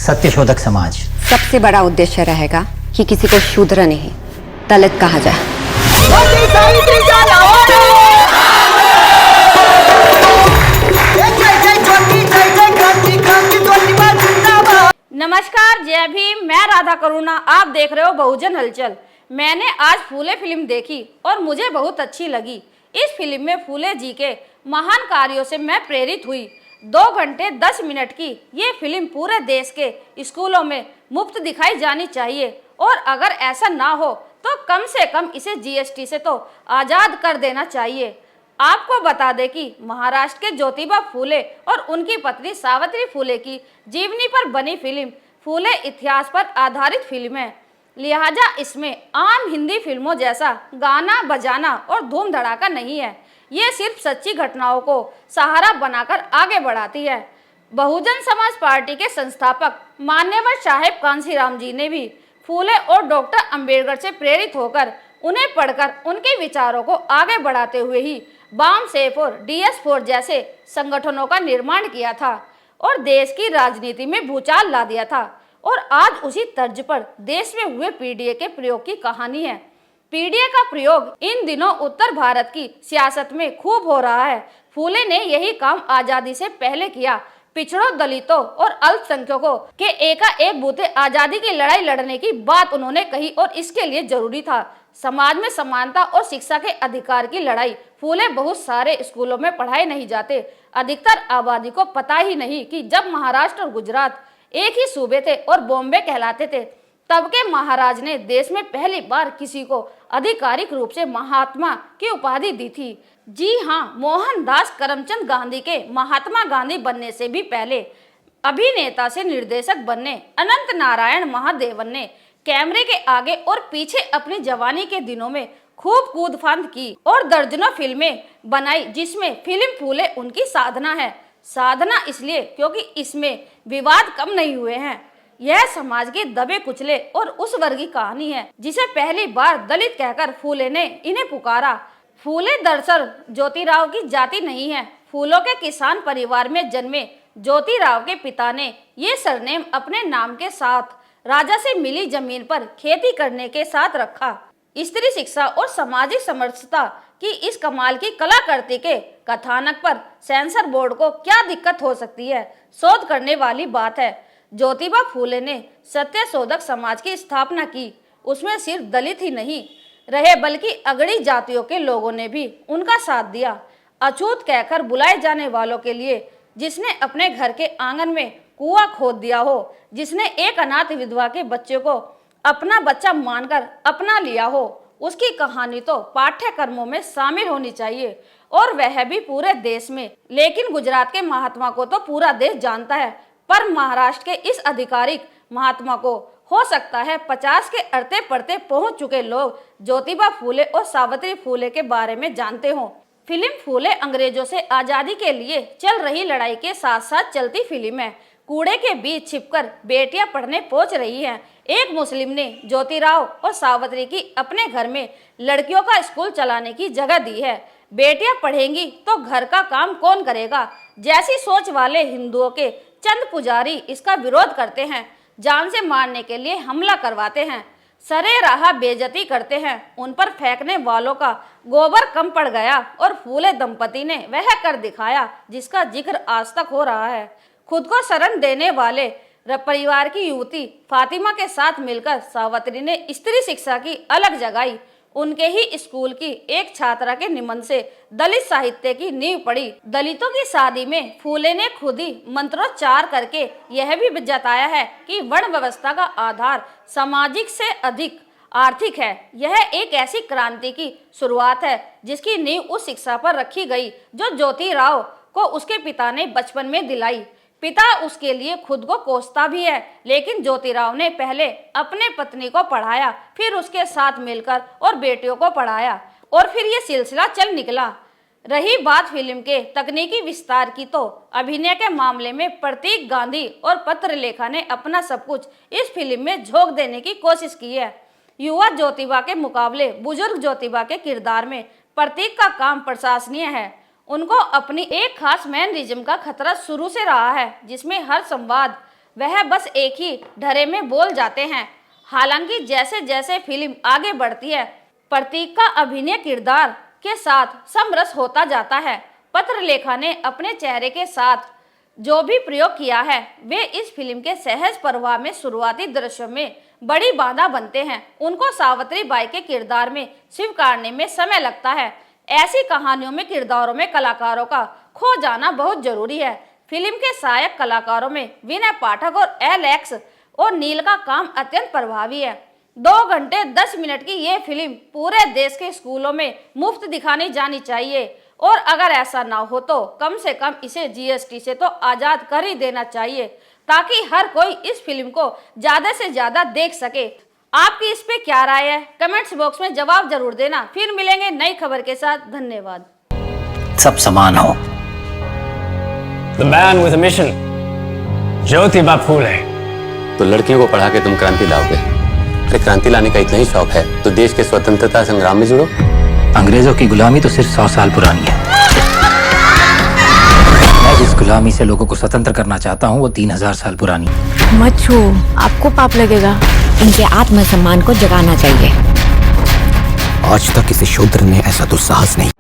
सत्यशोधक समाज। सबसे बड़ा उद्देश्य रहेगा कि किसी को शूद्र नहीं दलित कहा जाए। नमस्कार, जय भीम। मैं राधा करुणा, आप देख रहे हो बहुजन हलचल। मैंने आज फूले फिल्म देखी और मुझे बहुत अच्छी लगी। इस फिल्म में फूले जी के महान कार्यों से मैं प्रेरित हुई। 2 घंटे 10 मिनट की ये फिल्म पूरे देश के स्कूलों में मुफ्त दिखाई जानी चाहिए, और अगर ऐसा ना हो तो कम से कम इसे जीएसटी से तो आज़ाद कर देना चाहिए। आपको बता दें कि महाराष्ट्र के ज्योतिबा फूले और उनकी पत्नी सावित्री फूले की जीवनी पर बनी फिल्म फूले इतिहास पर आधारित फिल्म है, लिहाजा इसमें आम हिंदी फिल्मों जैसा गाना बजाना और धूम धड़ाका नहीं है। ये सिर्फ सच्ची घटनाओं को सहारा बनाकर आगे बढ़ाती है। बहुजन समाज पार्टी के संस्थापक मान्यवर साहेब कांशीराम जी ने भी फूले और डॉक्टर अंबेडकर से प्रेरित होकर उन्हें पढ़कर उनके विचारों को आगे बढ़ाते हुए ही बाम सेफ और DS4 जैसे संगठनों का निर्माण किया था और देश की राजनीति में भूचाल ला दिया था। और आज उसी तर्ज पर देश में हुए पीडीए के प्रयोग की कहानी है। पीडीए का प्रयोग इन दिनों उत्तर भारत की सियासत में खूब हो रहा है। फूले ने यही काम आजादी से पहले किया। पिछड़ों, दलितों और अल्पसंख्यकों के एकाएक बूते आजादी की लड़ाई लड़ने की बात उन्होंने कही, और इसके लिए जरूरी था समाज में समानता और शिक्षा के अधिकार की लड़ाई। फूले बहुत सारे स्कूलों में पढ़ाए नहीं जाते। अधिकतर आबादी को पता ही नहीं कि जब महाराष्ट्र और गुजरात एक ही सूबे थे और बॉम्बे कहलाते थे, तब के महाराज ने देश में पहली बार किसी को आधिकारिक रूप से महात्मा की उपाधि दी थी। जी हाँ, मोहनदास करमचंद गांधी के महात्मा गांधी बनने से भी पहले अभिनेता से निर्देशक बनने अनंत नारायण महादेवन ने कैमरे के आगे और पीछे अपनी जवानी के दिनों में खूब कूदफांद की और दर्जनों फिल्में बनाई, जिसमें फिल्म फूले उनकी साधना है। साधना इसलिए क्योंकि इसमें विवाद कम नहीं हुए हैं। यह समाज के दबे कुचले और उस वर्ग की कहानी है जिसे पहली बार दलित कहकर फूले ने इन्हें पुकारा। फूले दरअसल ज्योतिराव की जाति नहीं है। फूलों के किसान परिवार में जन्मे ज्योतिराव के पिता ने ये सरनेम अपने नाम के साथ राजा से मिली जमीन पर खेती करने के साथ रखा। स्त्री शिक्षा और सामाजिक समरसता की इस कमाल की कलाकृति के कथानक पर सेंसर बोर्ड को क्या दिक्कत हो सकती है, शोध करने वाली बात है। ज्योतिबा फूले ने सत्यशोधक समाज की स्थापना की। उसमें सिर्फ दलित ही नहीं रहे बल्कि अगड़ी जातियों के लोगों ने भी उनका साथ दिया। अछूत कहकर बुलाए जाने वालों के लिए, जिसने अपने घर के आंगन में कुआं खोद दिया हो, जिसने एक अनाथ विधवा के बच्चे को अपना बच्चा मानकर अपना लिया हो, उसकी कहानी तो पाठ्यक्रमों में शामिल होनी चाहिए, और वह भी पूरे देश में। लेकिन गुजरात के महात्मा को तो पूरा देश जानता है, पर महाराष्ट्र के इस आधिकारिक महात्मा को हो सकता है 50 के अड़ते पड़ते पहुंच चुके लोग ज्योतिबा फूले और सावित्री फूले के बारे में जानते हों। फिल्म फूले अंग्रेजों से आजादी के लिए चल रही लड़ाई के साथ साथ चलती फिल्म है। कूड़े के बीच छिपकर बेटियां पढ़ने पहुंच रही हैं। एक मुस्लिम ने ज्योतिराव और सावित्री की अपने घर में लड़कियों का स्कूल चलाने की जगह दी है। बेटियां पढ़ेंगी तो घर का काम कौन करेगा जैसी सोच वाले हिंदुओं के चंद पुजारी इसका विरोध करते हैं, जान से मारने के लिए हमला करवाते हैं, सरे राह बेइज्जती करते हैं। उन पर फेंकने वालों का गोबर कम पड़ गया और फूले दंपति ने वह कर दिखाया जिसका जिक्र आज तक हो रहा है। खुद को शरण देने वाले परिवार की युवती फातिमा के साथ मिलकर सावित्री ने स्त्री शिक्षा की अलग जगाई। उनके ही स्कूल की एक छात्रा के निमन से दलित साहित्य की नींव पड़ी। दलितों की शादी में फूले ने खुद ही मंत्रोच्चार करके यह भी जताया है कि वर्ण व्यवस्था का आधार सामाजिक से अधिक आर्थिक है। यह एक ऐसी क्रांति की शुरुआत है जिसकी नींव उस शिक्षा पर रखी गई जो ज्योतिराव को उसके पिता ने बचपन में दिलाई। पिता उसके लिए खुद को कोसता भी है, लेकिन ज्योतिराव ने पहले अपने पत्नी को पढ़ाया, फिर उसके साथ मिलकर और बेटियों को पढ़ाया, और फिर ये सिलसिला चल निकला। रही बात फिल्म के तकनीकी विस्तार की, तो अभिनय के मामले में प्रतीक गांधी और पत्रलेखा ने अपना सब कुछ इस फिल्म में झोंक देने की कोशिश की है। युवा ज्योतिबा के मुकाबले बुजुर्ग ज्योतिबा के किरदार में प्रतीक का काम प्रशंसनीय है। उनको अपनी एक खास मैनरिज्म का खतरा शुरू से रहा है, जिसमें हर संवाद वह बस एक ही ढर्रे में बोल जाते हैं। हालांकि जैसे जैसे फिल्म आगे बढ़ती है, प्रतीक का अभिनय किरदार के साथ समरस होता जाता है। पत्रलेखा ने अपने चेहरे के साथ जो भी प्रयोग किया है, वे इस फिल्म के सहज प्रवाह में शुरुआती दृश्यों में बड़ी बाधा बनते हैं। उनको सावित्री बाई के किरदार में स्वीकारने में समय लगता है। ऐसी कहानियों में किरदारों में कलाकारों का खो जाना बहुत जरूरी है। फिल्म के सहायक कलाकारों में विनय पाठक और एलेक्स और नील का काम अत्यंत प्रभावी है। 2 घंटे 10 मिनट की ये फिल्म पूरे देश के स्कूलों में मुफ्त दिखानी जानी चाहिए, और अगर ऐसा ना हो तो कम से कम इसे जीएसटी से तो आज़ाद कर ही देना चाहिए, ताकि हर कोई इस फिल्म को ज़्यादा से ज़्यादा देख सके। आपकी इस पे क्या राय है? कमेंट्स बॉक्स में जवाब जरूर देना। फिर मिलेंगे नई खबर के साथ। धन्यवाद। सब समान हो। The man with a mission, Jyotiba Phule. तो लड़कियों को पढ़ा के तुम क्रांति लाओगे? अरे क्रांति लाने का इतना ही शौक है तो देश के स्वतंत्रता संग्राम में जुड़ो। अंग्रेजों की गुलामी तो सिर्फ 100 साल पुरानी है। मैं जिस गुलामी से लोगों को स्वतंत्र करना चाहता हूँ वो 3000 साल पुरानी है। मत छू, आपको पाप लगेगा। इनके आत्मसम्मान को जगाना चाहिए। आज तक किसी शूद्र ने ऐसा दुस्साहस नहीं